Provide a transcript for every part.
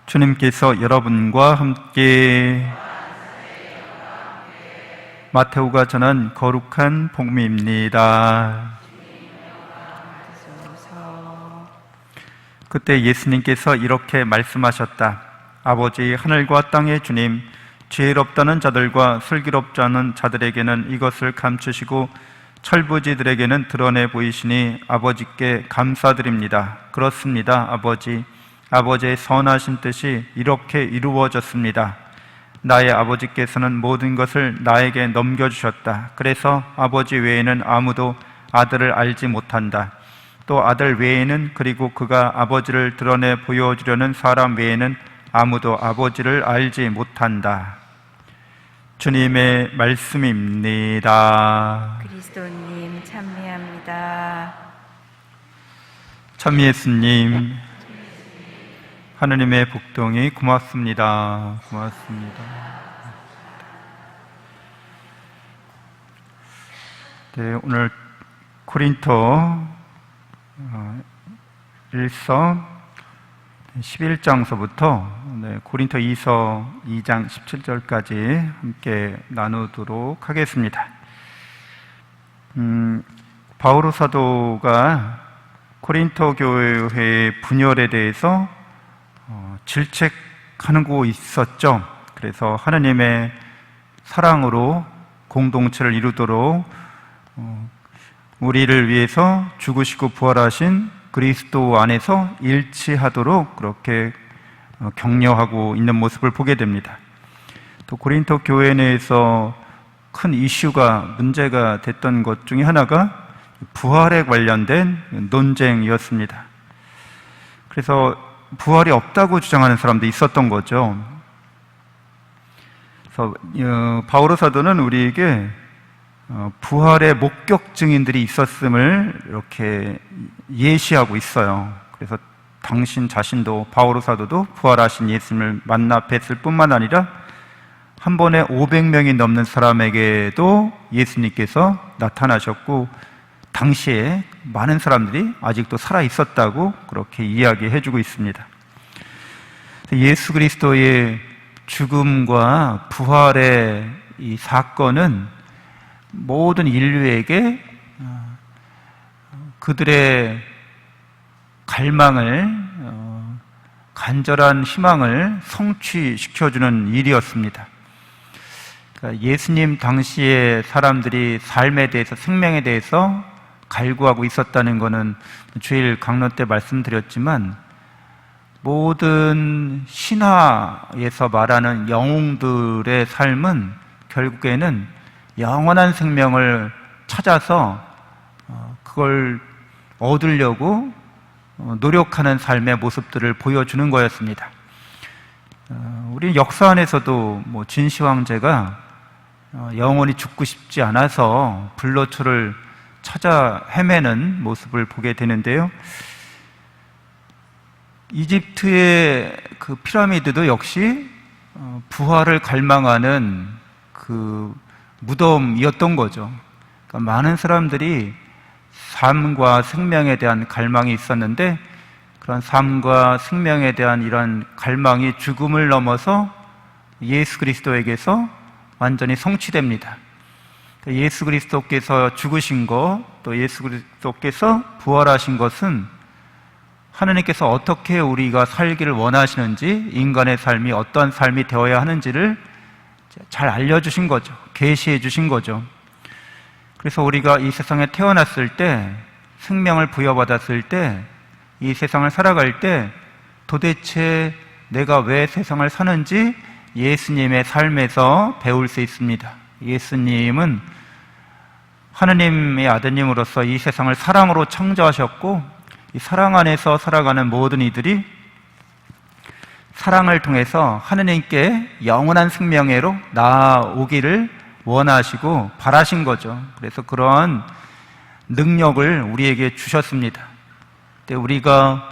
주님께서 여러분과 함께 마테오가 전한 거룩한 복음입니다. 그때 예수님께서 이렇게 말씀하셨다. 아버지 하늘과 땅의 주님, 지혜롭다는 자들과 슬기롭지 않은 자들에게는 이것을 감추시고 철부지들에게는 드러내 보이시니 아버지께 감사드립니다. 그렇습니다, 아버지. 아버지의 선하신 뜻이 이렇게 이루어졌습니다. 나의 아버지께서는 모든 것을 나에게 넘겨주셨다. 그래서 아버지 외에는 아무도 아들을 알지 못한다. 또 아들 외에는, 그리고 그가 아버지를 드러내 보여주려는 사람 외에는 아무도 아버지를 알지 못한다. 주님의 말씀입니다. 그리스도님 찬미합니다. 참 예수님, 하느님의 복동이 고맙습니다. 고맙습니다. 네, 오늘 고린토 1서 11장서부터 고린토 2서 2장 17절까지 함께 나누도록 하겠습니다. 바오로 사도가 고린토 교회의 분열에 대해서 질책하는 있었죠. 그래서 하느님의 사랑으로 공동체를 이루도록 우리를 위해서 죽으시고 부활하신 그리스도 안에서 일치하도록 그렇게 격려하고 있는 모습을 보게 됩니다. 또 고린토 교회 내에서 큰 이슈가, 문제가 됐던 것 중에 하나가 부활에 관련된 논쟁이었습니다. 그래서 부활이 없다고 주장하는 사람도 있었던 거죠. 그래서 바오로 사도는 우리에게 부활의 목격 증인들이 있었음을 이렇게 예시하고 있어요. 그래서 당신 자신도, 바오로 사도도 부활하신 예수님을 만나 뵀을 뿐만 아니라 한 번에 500명이 넘는 사람에게도 예수님께서 나타나셨고, 당시에 많은 사람들이 아직도 살아 있었다고 그렇게 이야기해주고 있습니다. 예수 그리스도의 죽음과 부활의 이 사건은 모든 인류에게 그들의 갈망을, 간절한 희망을 성취시켜주는 일이었습니다. 그러니까 예수님 당시에 사람들이 삶에 대해서, 생명에 대해서 갈구하고 있었다는 것은 주일 강론 때 말씀드렸지만, 모든 신화에서 말하는 영웅들의 삶은 결국에는 영원한 생명을 찾아서 그걸 얻으려고 노력하는 삶의 모습들을 보여주는 거였습니다. 우리 역사 안에서도 진시 황제가 영원히 죽고 싶지 않아서 불로초를 찾아 헤매는 모습을 보게 되는데요. 이집트의 그 피라미드도 역시 부활을 갈망하는 그 무덤이었던 거죠. 그러니까 많은 사람들이 삶과 생명에 대한 갈망이 있었는데, 그런 삶과 생명에 대한 이런 갈망이 죽음을 넘어서 예수 그리스도에게서 완전히 성취됩니다. 예수 그리스도께서 죽으신 것, 또 예수 그리스도께서 부활하신 것은 하느님께서 어떻게 우리가 살기를 원하시는지, 인간의 삶이 어떤 삶이 되어야 하는지를 잘 알려주신 거죠. 계시해 주신 거죠. 그래서 우리가 이 세상에 태어났을 때, 생명을 부여받았을 때, 이 세상을 살아갈 때 도대체 내가 왜 세상을 사는지 예수님의 삶에서 배울 수 있습니다. 예수님은 하느님의 아드님으로서 이 세상을 사랑으로 창조하셨고, 이 사랑 안에서 살아가는 모든 이들이 사랑을 통해서 하느님께 영원한 생명으로 나아오기를 원하시고 바라신 거죠. 그래서 그러한 능력을 우리에게 주셨습니다. 우리가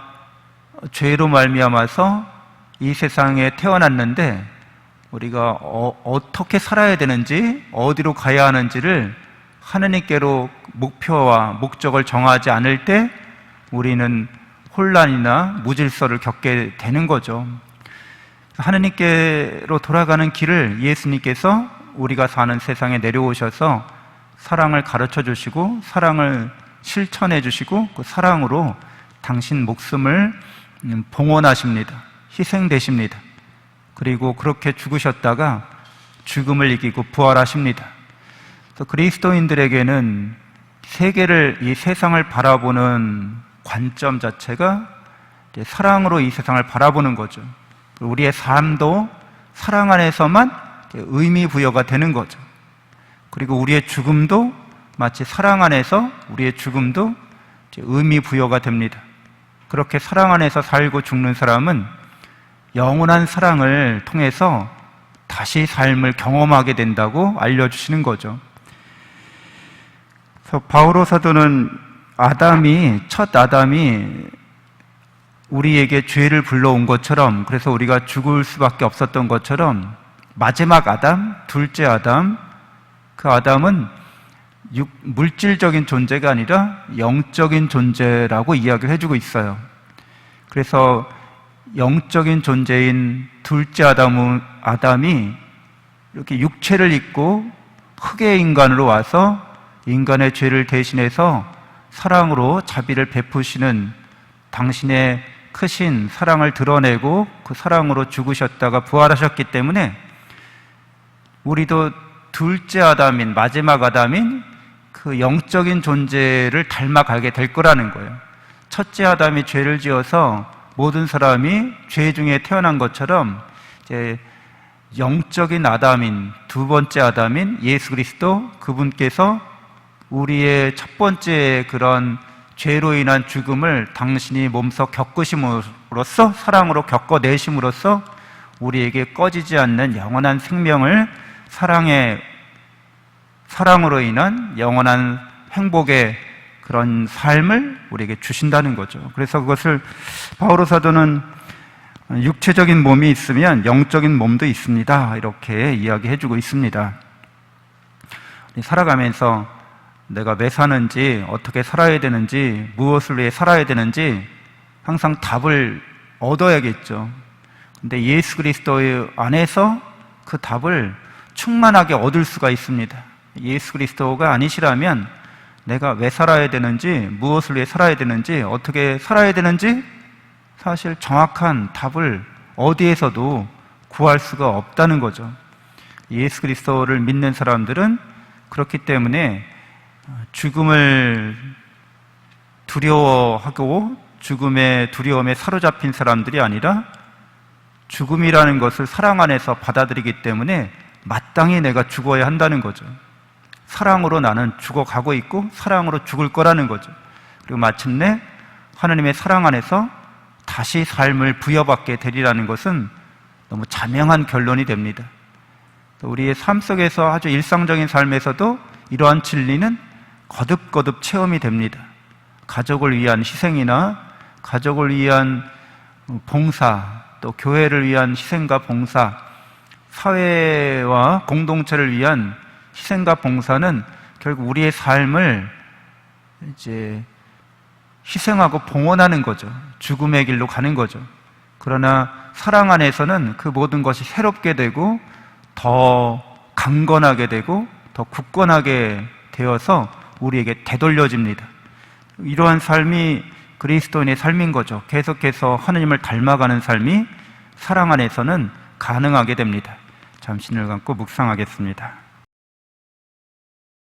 죄로 말미암아서 이 세상에 태어났는데, 우리가 어떻게 살아야 되는지, 어디로 가야 하는지를 하느님께로 목표와 목적을 정하지 않을 때 우리는 혼란이나 무질서를 겪게 되는 거죠. 하느님께로 돌아가는 길을 예수님께서 우리가 사는 세상에 내려오셔서 사랑을 가르쳐 주시고 사랑을 실천해 주시고 그 사랑으로 당신 목숨을 봉헌하십니다. 희생되십니다. 그리고 그렇게 죽으셨다가 죽음을 이기고 부활하십니다. 그래서 그리스도인들에게는 세계를, 이 세상을 바라보는 관점 자체가 사랑으로 이 세상을 바라보는 거죠. 우리의 삶도 사랑 안에서만 의미 부여가 되는 거죠. 그리고 우리의 죽음도 마치 사랑 안에서 우리의 죽음도 의미 부여가 됩니다. 그렇게 사랑 안에서 살고 죽는 사람은 영원한 사랑을 통해서 다시 삶을 경험하게 된다고 알려주시는 거죠. 그래서 바오로 사도는 첫 아담이 우리에게 죄를 불러온 것처럼, 그래서 우리가 죽을 수밖에 없었던 것처럼 마지막 아담, 둘째 아담, 그 아담은 물질적인 존재가 아니라 영적인 존재라고 이야기를 해주고 있어요. 그래서 영적인 존재인 둘째 아담이 이렇게 육체를 입고 흙의 인간으로 와서 인간의 죄를 대신해서 사랑으로 자비를 베푸시는 당신의 크신 사랑을 드러내고 그 사랑으로 죽으셨다가 부활하셨기 때문에 우리도 둘째 아담인, 마지막 아담인 그 영적인 존재를 닮아가게 될 거라는 거예요. 첫째 아담이 죄를 지어서 모든 사람이 죄 중에 태어난 것처럼 이제 영적인 아담인, 두 번째 아담인 예수 그리스도, 그분께서 우리의 첫 번째 그런 죄로 인한 죽음을 당신이 몸소 겪으심으로써, 사랑으로 겪어내심으로써 우리에게 꺼지지 않는 영원한 생명을, 사랑으로 인한 영원한 행복의 그런 삶을 우리에게 주신다는 거죠. 그래서 그것을 바오로 사도는 육체적인 몸이 있으면 영적인 몸도 있습니다, 이렇게 이야기해주고 있습니다. 살아가면서 내가 왜 사는지, 어떻게 살아야 되는지, 무엇을 위해 살아야 되는지 항상 답을 얻어야겠죠. 근데 예수 그리스도 안에서 그 답을 충만하게 얻을 수가 있습니다. 예수 그리스도가 아니시라면 내가 왜 살아야 되는지, 무엇을 위해 살아야 되는지, 어떻게 살아야 되는지 사실 정확한 답을 어디에서도 구할 수가 없다는 거죠. 예수 그리스도를 믿는 사람들은 그렇기 때문에 죽음을 두려워하고 죽음의 두려움에 사로잡힌 사람들이 아니라 죽음이라는 것을 사랑 안에서 받아들이기 때문에 마땅히 내가 죽어야 한다는 거죠. 사랑으로 나는 죽어가고 있고 사랑으로 죽을 거라는 거죠. 그리고 마침내 하나님의 사랑 안에서 다시 삶을 부여받게 되리라는 것은 너무 자명한 결론이 됩니다. 우리의 삶 속에서 아주 일상적인 삶에서도 이러한 진리는 거듭거듭 체험이 됩니다. 가족을 위한 희생이나 가족을 위한 봉사, 또 교회를 위한 희생과 봉사, 사회와 공동체를 위한 희생과 봉사는 결국 우리의 삶을 이제 희생하고 봉헌하는 거죠. 죽음의 길로 가는 거죠. 그러나 사랑 안에서는 그 모든 것이 새롭게 되고 더 강건하게 되고 더 굳건하게 되어서 우리에게 되돌려집니다. 이러한 삶이 그리스도인의 삶인 거죠. 계속해서 하느님을 닮아가는 삶이 사랑 안에서는 가능하게 됩니다. 잠시 눈을 감고 묵상하겠습니다.